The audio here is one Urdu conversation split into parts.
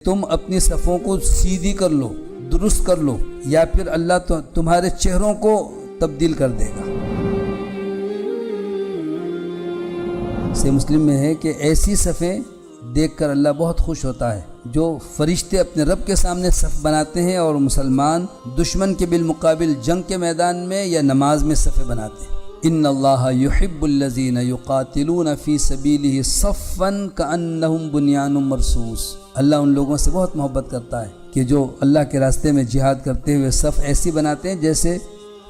تم اپنی صفوں کو سیدھی کر لو، درست کر لو، یا پھر اللہ تمہارے چہروں کو تبدیل کر دے گا۔ صحیح مسلم میں ہے کہ ایسی صفیں دیکھ کر اللہ بہت خوش ہوتا ہے جو فرشتے اپنے رب کے سامنے صف بناتے ہیں اور مسلمان دشمن کے بالمقابل جنگ کے میدان میں یا نماز میں صفیں بناتے ہیں۔ ان اللہ یحب الذین یقاتلون فی سبیلہ صفا کأنہم بنیان مرصوص۔ اللہ ان لوگوں سے بہت محبت کرتا ہے کہ جو اللہ کے راستے میں جہاد کرتے ہوئے صف ایسی بناتے ہیں جیسے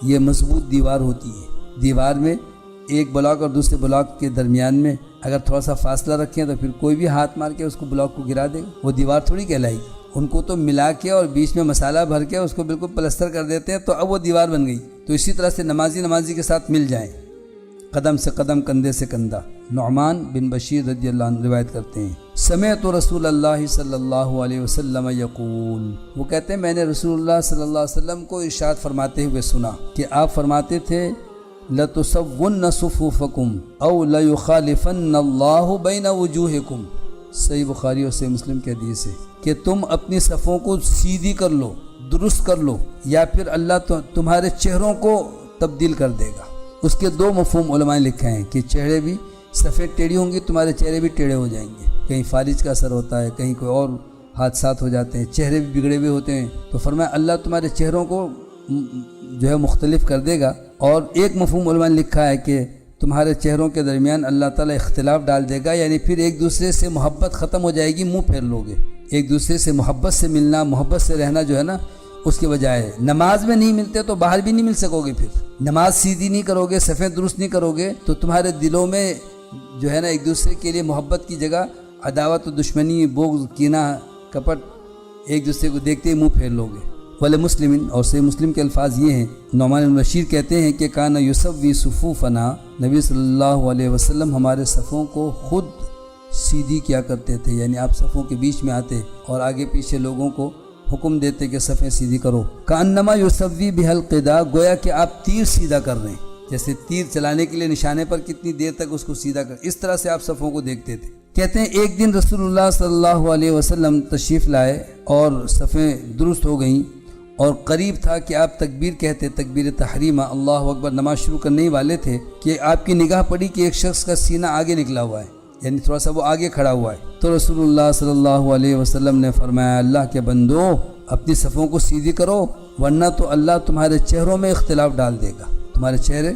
یہ مضبوط دیوار ہوتی ہے۔ دیوار میں ایک بلاک اور دوسرے بلاک کے درمیان میں اگر تھوڑا سا فاصلہ رکھیں تو پھر کوئی بھی ہاتھ مار کے اس کو بلاک کو گرا دے گا، وہ دیوار تھوڑی کہلائے گی۔ ان کو تو ملا کے اور بیچ میں مسالہ بھر کے اس کو بالکل پلستر کر دیتے ہیں تو اب وہ دیوار بن گئی۔ تو اسی طرح سے نمازی کے ساتھ مل جائیں، قدم سے قدم، کندھے سے کندھا۔ نعمان بن بشیر رضی اللہ عنہ روایت کرتے ہیں، سمعت رسول اللہ صلی اللہ علیہ وسلم یقول، وہ کہتے ہیں میں نے رسول اللہ صلی اللہ علیہ وسلم کو ارشاد فرماتے ہوئے سنا کہ آپ فرماتے تھے لَتُسَوُّنَّ صُفُوفَكُمْ أَوْ لَيُخَالِفَنَّ اللَّهُ بَيْنَ وُجُوهِكُمْ۔ صحیح بخاری اور صحیح مسلم کے حدیث ہے کہ تم اپنی صفوں کو سیدھی کر لو، درست کر لو، یا پھر اللہ تمہارے چہروں کو تبدیل کر دے گا۔ اس کے دو مفہوم علماء نے لکھے ہیں کہ چہرے بھی صفیں ٹیڑھی ہوں گی، تمہارے چہرے بھی ٹیڑھے ہو جائیں گے، کہیں فالج کا اثر ہوتا ہے، کہیں کوئی اور حادثات ہو جاتے ہیں، چہرے بھی بگڑے ہوئے ہوتے ہیں، تو فرمایا اللہ تمہارے چہروں کو جو ہے مختلف کر دے گا۔ اور ایک مفہوم علماء نے لکھا ہے کہ تمہارے چہروں کے درمیان اللہ تعالیٰ اختلاف ڈال دے گا، یعنی پھر ایک دوسرے سے محبت ختم ہو جائے گی، منہ پھیر لوگے۔ ایک دوسرے سے محبت سے ملنا، محبت سے رہنا جو ہے نا، اس کے بجائے نماز میں نہیں ملتے تو باہر بھی نہیں مل سکو گے۔ پھر نماز سیدھی نہیں کرو گے، صفیں درست نہیں کرو گے تو تمہارے دلوں میں جو ہے نا ایک دوسرے کے لیے محبت کی جگہ عداوت و دشمنی، بغض، کینہ، کپٹ، ایک دوسرے کو دیکھتے ہی منہ پھیر لوگے۔ ولی مسلم، اور صحیح مسلم کے الفاظ یہ ہیں، نعمان بن بشیر کہتے ہیں کہ کان یسوی صفوفنا، نبی صلی اللہ علیہ وسلم ہمارے صفوں کو خود سیدھی کیا کرتے تھے، یعنی آپ صفوں کے بیچ میں آتے اور آگے پیچھے لوگوں کو حکم دیتے کہ صفیں سیدھی کرو۔ کانما یسوی بحلقدا، گویا کہ آپ تیر سیدھا کر رہے ہیں، جیسے تیر چلانے کے لیے نشانے پر کتنی دیر تک اس کو سیدھا کر، اس طرح سے آپ صفوں کو دیکھتے تھے۔ کہتے ہیں ایک دن رسول اللہ صلی اللہ علیہ وسلم تشریف لائے اور صفیں درست ہو گئیں، اور قریب تھا کہ آپ تکبیر کہتے، تکبیر تحریمہ، اللہ اکبر، نماز شروع کرنے ہی والے تھے کہ آپ کی نگاہ پڑی کہ ایک شخص کا سینہ آگے نکلا ہوا ہے، یعنی تھوڑا سا وہ آگے کھڑا ہوا ہے۔ تو رسول اللہ صلی اللہ علیہ وسلم نے فرمایا، اللہ کے بندو اپنی صفوں کو سیدھی کرو، ورنہ تو اللہ تمہارے چہروں میں اختلاف ڈال دے گا، تمہارے چہرے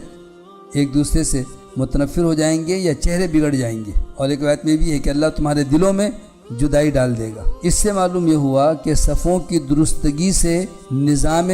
ایک دوسرے سے متنفر ہو جائیں گے یا چہرے بگڑ جائیں گے۔ اور ایک روایت میں بھی ہے کہ اللہ تمہارے دلوں میں جدائی ڈال دے گا۔ اس سے معلوم یہ ہوا کہ صفوں کی درستگی سے نظام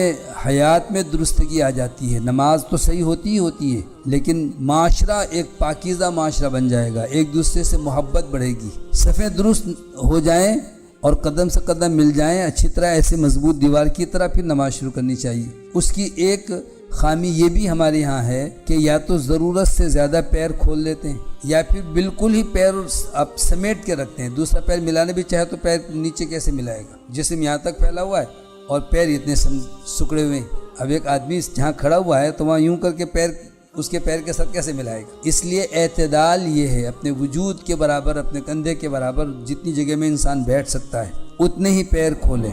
حیات میں درستگی آ جاتی ہے۔ نماز تو صحیح ہوتی ہی ہوتی ہے، لیکن معاشرہ ایک پاکیزہ معاشرہ بن جائے گا، ایک دوسرے سے محبت بڑھے گی۔ صفیں درست ہو جائیں اور قدم سے قدم مل جائیں اچھی طرح، ایسے مضبوط دیوار کی طرح پھر نماز شروع کرنی چاہیے۔ اس کی ایک خامی یہ بھی ہمارے یہاں ہے کہ یا تو ضرورت سے زیادہ پیر کھول لیتے ہیں، یا پھر بالکل ہی پیر آپ سمیٹ کے رکھتے ہیں، دوسرا پیر ملانے بھی چاہے تو پیر نیچے کیسے ملائے گا؟ جسم یہاں تک پھیلا ہوا ہے اور پیر اتنے سکڑے ہوئے ہیں۔ اب ایک آدمی جہاں کھڑا ہوا ہے تو وہاں یوں کر کے پیر اس کے پیر کے ساتھ کیسے ملائے گا؟ اس لیے اعتدال یہ ہے، اپنے وجود کے برابر، اپنے کندھے کے برابر جتنی جگہ میں انسان بیٹھ سکتا ہے اتنے ہی پیر کھولے۔